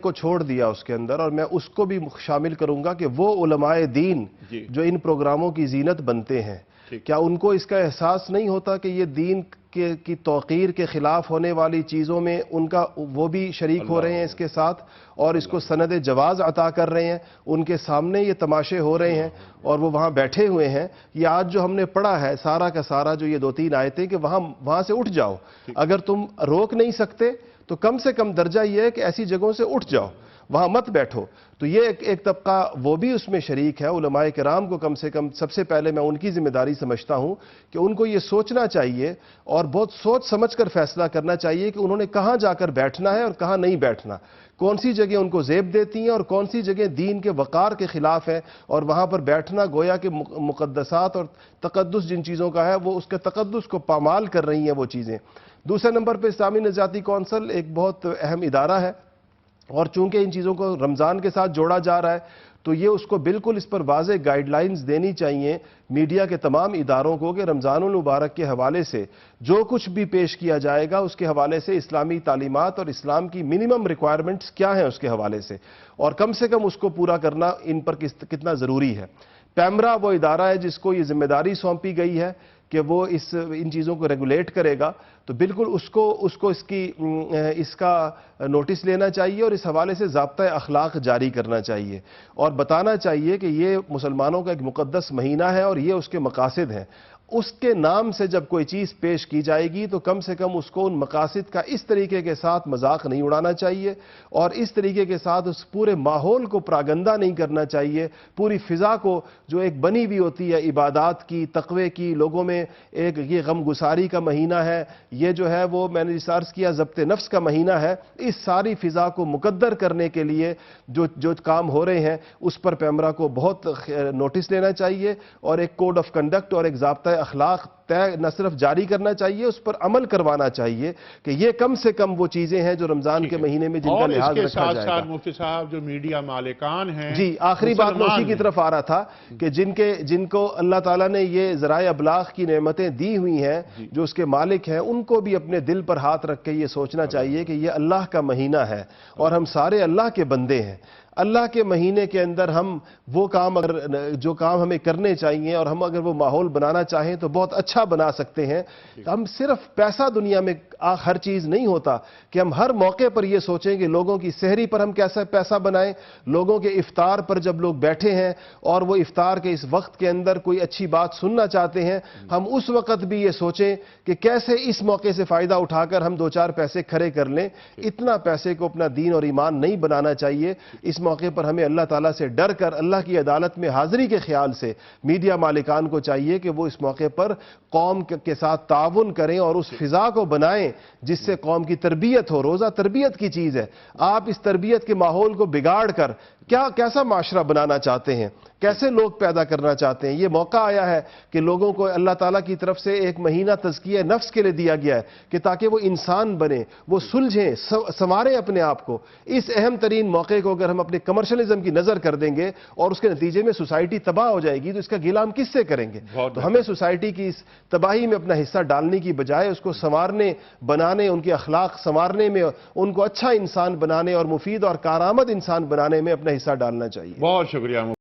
کو چھوڑ دیا اس کے اندر، اور میں اس کو بھی شامل کروں گا کہ وہ علماء دین جو ان پروگراموں کی زینت بنتے ہیں، کیا ان کو اس کا احساس نہیں ہوتا کہ یہ دین کی توقیر کے خلاف ہونے والی چیزوں میں ان کا وہ بھی شریک ہو رہے ہیں اس کے ساتھ، اور اس کو سند جواز عطا کر رہے ہیں؟ ان کے سامنے یہ تماشے ہو رہے ہیں اور وہ وہاں بیٹھے ہوئے ہیں۔ یہ آج جو ہم نے پڑھا ہے سارا کا سارا، جو یہ 2-3 آیتیں، کہ وہاں سے اٹھ جاؤ۔ اگر تم روک نہیں سکتے تو کم سے کم درجہ یہ ہے کہ ایسی جگہوں سے اٹھ جاؤ، وہاں مت بیٹھو۔ تو یہ ایک طبقہ وہ بھی اس میں شریک ہے۔ علماء کرام کو کم سے کم سب سے پہلے میں ان کی ذمہ داری سمجھتا ہوں کہ ان کو یہ سوچنا چاہیے اور بہت سوچ سمجھ کر فیصلہ کرنا چاہیے کہ انہوں نے کہاں جا کر بیٹھنا ہے اور کہاں نہیں بیٹھنا، کون سی جگہ ان کو زیب دیتی ہیں اور کون سی جگہ دین کے وقار کے خلاف ہے، اور وہاں پر بیٹھنا گویا کہ مقدسات اور تقدس جن چیزوں کا ہے وہ اس کے تقدس کو پامال کر رہی ہیں وہ چیزیں۔ دوسرے نمبر پہ اسلامی نظریاتی کونسل ایک بہت اہم ادارہ ہے، اور چونکہ ان چیزوں کو رمضان کے ساتھ جوڑا جا رہا ہے تو یہ اس کو بالکل اس پر واضح گائیڈ لائنز دینی چاہیے میڈیا کے تمام اداروں کو کہ رمضان المبارک کے حوالے سے جو کچھ بھی پیش کیا جائے گا اس کے حوالے سے اسلامی تعلیمات اور اسلام کی منیمم ریکوائرمنٹس کیا ہیں اس کے حوالے سے، اور کم سے کم اس کو پورا کرنا ان پر کتنا ضروری ہے۔ پیمرا وہ ادارہ ہے جس کو یہ ذمہ داری سونپی گئی ہے کہ وہ ان چیزوں کو ریگولیٹ کرے گا، تو بالکل اس کا نوٹس لینا چاہیے اور اس حوالے سے ضابطۂ اخلاق جاری کرنا چاہیے، اور بتانا چاہیے کہ یہ مسلمانوں کا ایک مقدس مہینہ ہے اور یہ اس کے مقاصد ہیں۔ اس کے نام سے جب کوئی چیز پیش کی جائے گی تو کم سے کم اس کو ان مقاصد کا اس طریقے کے ساتھ مذاق نہیں اڑانا چاہیے، اور اس طریقے کے ساتھ اس پورے ماحول کو پراگندہ نہیں کرنا چاہیے، پوری فضا کو جو ایک بنی ہوئی ہوتی ہے عبادات کی، تقوی کی، لوگوں میں ایک یہ غم گساری کا مہینہ ہے، یہ جو ہے وہ میں نے عرض کیا ضبط نفس کا مہینہ ہے، اس ساری فضا کو مقدر کرنے کے لیے جو کام ہو رہے ہیں اس پر پیمرا کو بہت نوٹس لینا چاہیے، اور ایک کوڈ آف کنڈکٹ اور ایک ضابطۂ اخلاق طے نہ صرف جاری کرنا چاہیے، اس پر عمل کروانا چاہیے کہ یہ کم سے کم وہ چیزیں ہیں جو رمضان کے مہینے میں جن کا لحاظ رکھا جائے گا۔ اور اس کے ساتھ مفتی صاحب جو میڈیا مالکان ہیں، جی آخری بات میں اسی کی طرف آ رہا تھا کہ جن کو اللہ تعالیٰ نے یہ ذرائع ابلاغ کی نعمتیں دی ہوئی ہیں، جو اس کے مالک ہیں، ان کو بھی اپنے دل پر ہاتھ رکھ کے یہ سوچنا چاہیے کہ یہ اللہ کا مہینہ ہے اور ہم سارے اللہ کے بندے ہیں۔ اللہ کے مہینے کے اندر ہم وہ کام جو کام ہمیں کرنے چاہیے اور ہم اگر وہ ماحول بنانا چاہیں تو بہت اچھا بنا سکتے ہیں۔ ہم صرف پیسہ دنیا میں ہر چیز نہیں ہوتا کہ ہم ہر موقع پر یہ سوچیں کہ لوگوں کی سحری پر ہم کیسا پیسہ بنائیں، لوگوں کے افطار پر جب لوگ بیٹھے ہیں اور وہ افطار کے اس وقت کے اندر کوئی اچھی بات سننا چاہتے ہیں، ہم اس وقت بھی یہ سوچیں کہ کیسے اس موقع سے فائدہ اٹھا کر ہم 2-4 پیسے کھڑے کر لیں۔ اتنا پیسے کو اپنا دین اور ایمان نہیں بنانا چاہیے۔ اس موقع پر ہمیں اللہ تعالیٰ سے ڈر کر اللہ کی عدالت میں حاضری کے خیال سے میڈیا مالکان کو چاہیے کہ وہ اس موقع پر قوم کے ساتھ تعاون کریں اور اس فضا کو بنائیں جس سے قوم کی تربیت ہو۔ روزہ تربیت کی چیز ہے، آپ اس تربیت کے ماحول کو بگاڑ کر کیسا معاشرہ بنانا چاہتے ہیں، کیسے لوگ پیدا کرنا چاہتے ہیں؟ یہ موقع آیا ہے کہ لوگوں کو اللہ تعالیٰ کی طرف سے ایک مہینہ تزکیہ نفس کے لیے دیا گیا ہے کہ تاکہ وہ انسان بنے، وہ سلجھیں، سنواریں اپنے آپ کو۔ اس اہم ترین موقع کو اگر ہم اپنے کمرشلزم کی نظر کر دیں گے اور اس کے نتیجے میں سوسائٹی تباہ ہو جائے گی تو اس کا گلہ ہم کس سے کریں گے؟ تو ہمیں سوسائٹی کی اس تباہی میں اپنا حصہ ڈالنے کی بجائے اس کو سنوارنے، بنانے، ان کے اخلاق سنوارنے میں، ان کو اچھا انسان بنانے اور مفید اور کارآمد انسان بنانے میں اپنا حصہ ڈالنا چاہیے۔ بہت شکریہ۔